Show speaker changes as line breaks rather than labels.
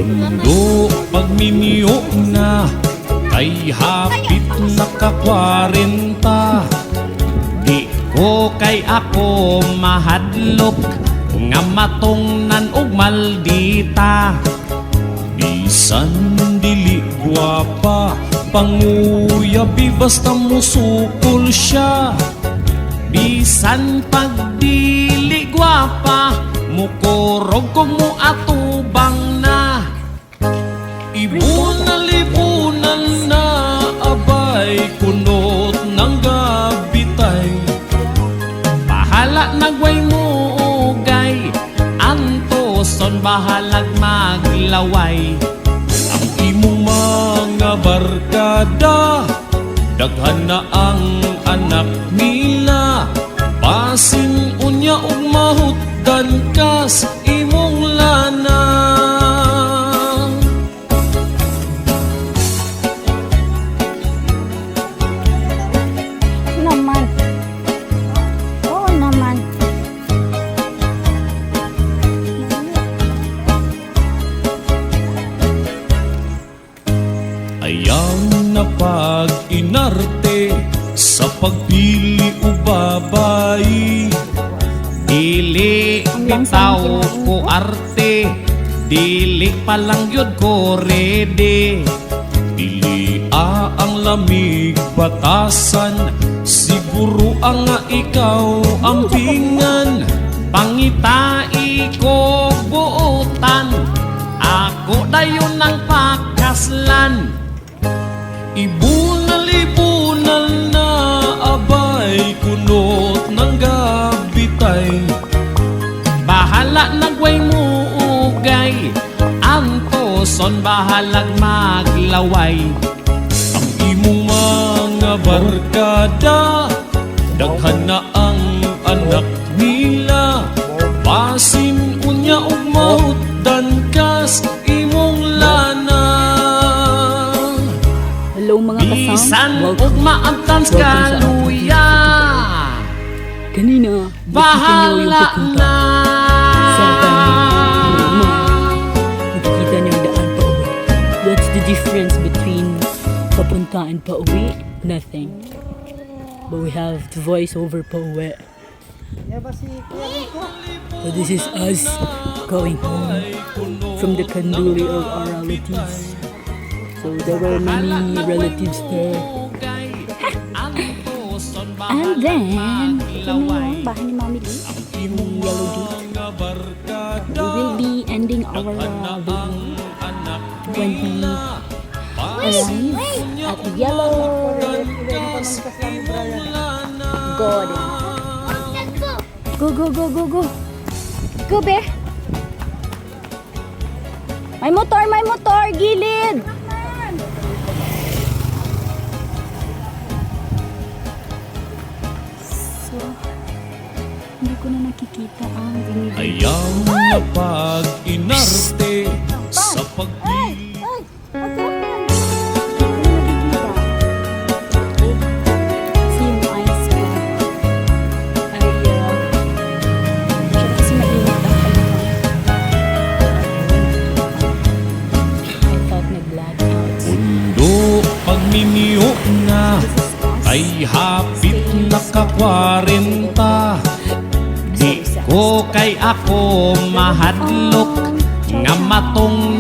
Mundo pagminyo na kay hapit naka-40. Di ko kay ako mahadlok nga matungnan og maldita. Bisan dili gwapa panguyabi basta musukol siya. Bisan pagdili gwapa mukurog ko mo atubang na. Ibunal-ibunan na abay kunot ng gabitay. Bahala nagway mo ugay, antoson bahalag maglaway. Ang imong mga barkada, daghan na ang anak nila. Basing unya ug mahutdan kas imong lana.
Naman. Oo naman.
Ayang na pag-inarte sa pagpili o babay. Dili bitaw ko arte, dili palang yun ko rede. Dili ang lamig batasan, siguro ang nga ikaw ampingan. Pangitai ko buutan, ako dayon ng pakaslan. Ibunal-ibunal na abay kunot ng gabitay. Bahala nagway mo ugay, antoson bahalag maglaway. Ang imong mga barkada, daghan na ang anak nila. Basin unya ug mahutdan kas imong lana.
Hello mga kasam.
Bisan ug maamtan sa kaluya.
Kanina,
Bahala na.
sa kanina. Nakikita niyo ang daan pa uwi. What's the difference between papunta and pa uwi? Nothing. But we have the voice over pa uwi. So this is us going home from the kanduri of our relatives. So there were many relatives there. And then, kami yung bahay ni Mami Lee, yung yellow gate. We will be ending our video when we arrive at the yellow garden. Go, go, go, go, go. Go, be. May motor, gilid. So, hindi ko na nakikita ang binibig.
Ayang na pag-inarte sa pagpili.
Kasi yung eyes ko ay siya kasi mainit ang panahon. I thought nag-black out.
Mundo pagminyo na ay hapit naka-40. Di ko kay ako mahadlok nga matong